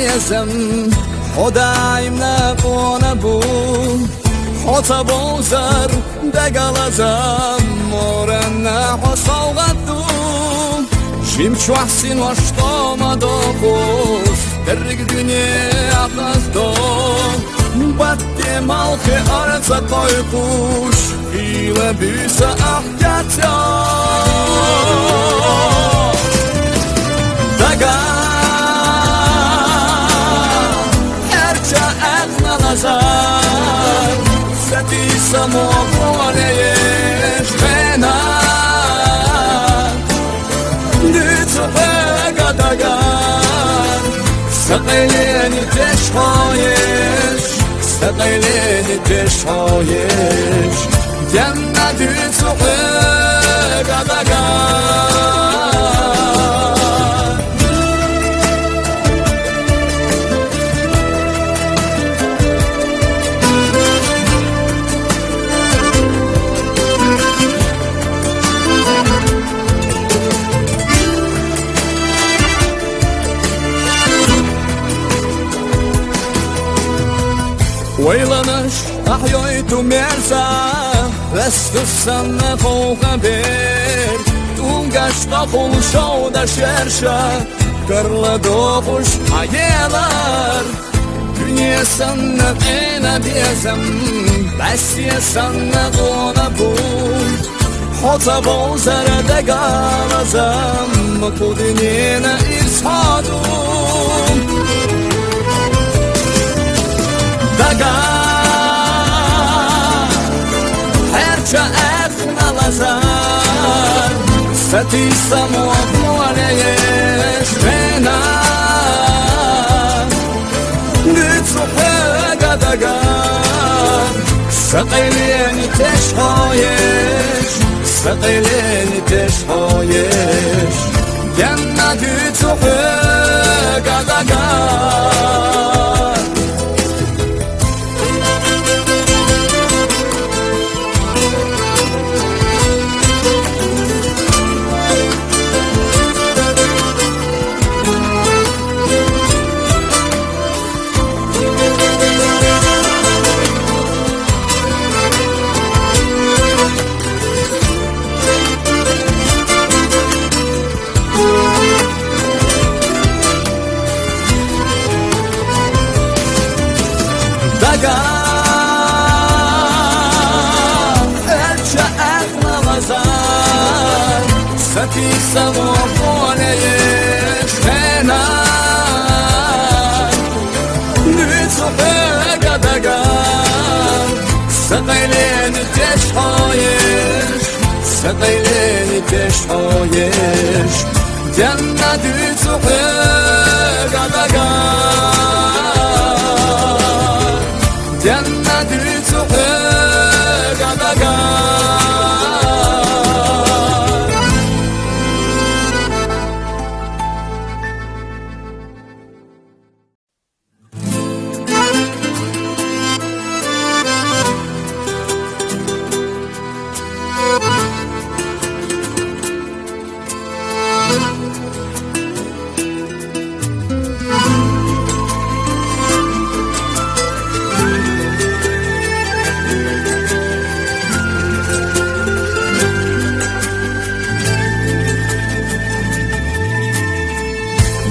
بیزم خدایم نکنه بود خطا بوزر دقلزم مورن نحو صوغتو شیم چو حسین واشتام دوخوز درگ دنیا قصدو بدی مالخی ارزا قوی خوش ایله بیسه احکتا دقا هرچه اقنا نظر ستیسه مقرانیش بنا دیتو بگا دقا سقیلینی تشخایش سقیلینی تشخایش جنتی تو بگا دقا ويلنش أحييت مرسى لست السنة فوق بير تونقش تقول شودة شرشة كرلا دوخش عيالار دنيا سنة أنا بيزم بس يا سنة غونا بود حتا بوزر دقالزم كودنينا إرسادون دقا هرچه اخنا لزر ستیسه مقرانیش بنا دیتو بگا دقا سقیلینی تشخایش سقیلینی تشخایش گنه دیتو بگا دقا هرچه اقنا وزن ستیسه مقرانیش بنا دیتو بگا دقا سقیلینی تشخایش سقیلینی تشخایش جنه دیتو بگا دقا جنتی تو بگا دقا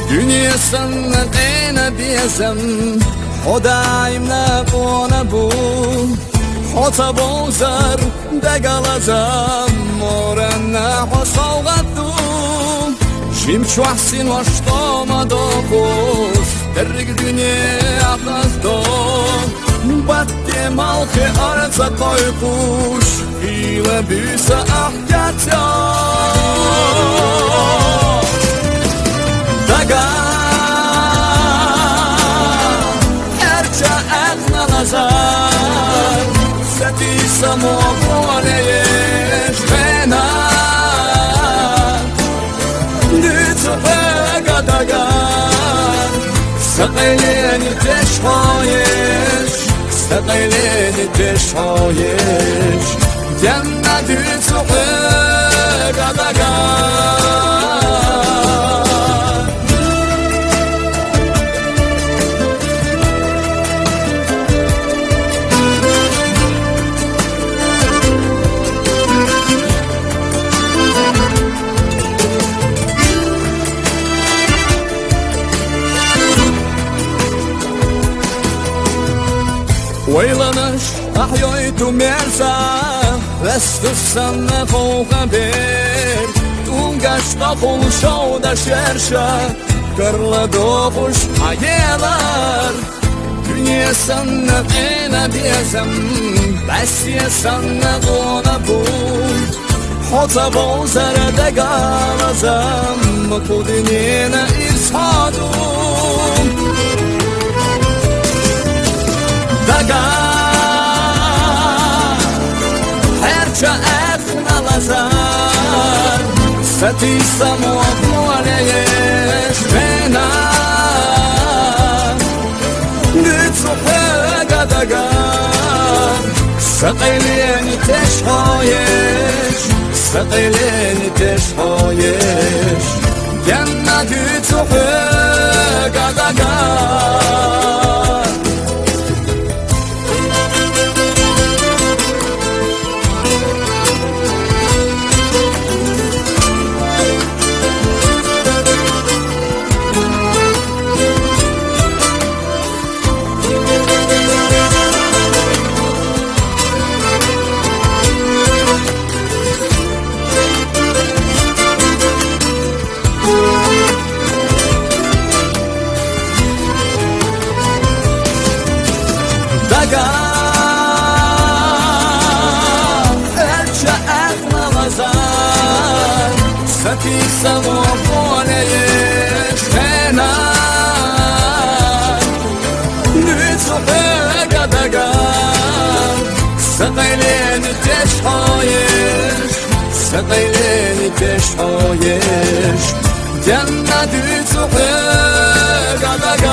دنیا سنة أنا بيزم خدایم نکنه بود خطا بوزر دقلزم مورن نحو صوغتو شیم چو حسین واشتام دوخوز درگ دنیا قصدو بدی مالخی ارزا قوی خوش ایله بیسه احکتا دقا هرچه اقنا نظر ستیسه مقرانیش بنا دیتو بگا دقا سقیلینی تشخایش سقیلینی تشخایش جنه دیتو بگا دقا ويلنش أحييت مرسا بست السنة فوق بير تونجش تقول شودا شرشا كرلا دوخش عيالار Dünya sana ena diyesem Bes yesana ona bul Hota bozara galazam Kudinina irsadum Daga Herça efna lazar Satisam o aleyes Bena سقيلين تشهايش سقيلين تشهايش جنة تحق دقار Satisam o poleyes fenar Nütsu pega dagar Saqayleni teşhayesh Saqayleni teşhayesh Cennet nütsu pega dagar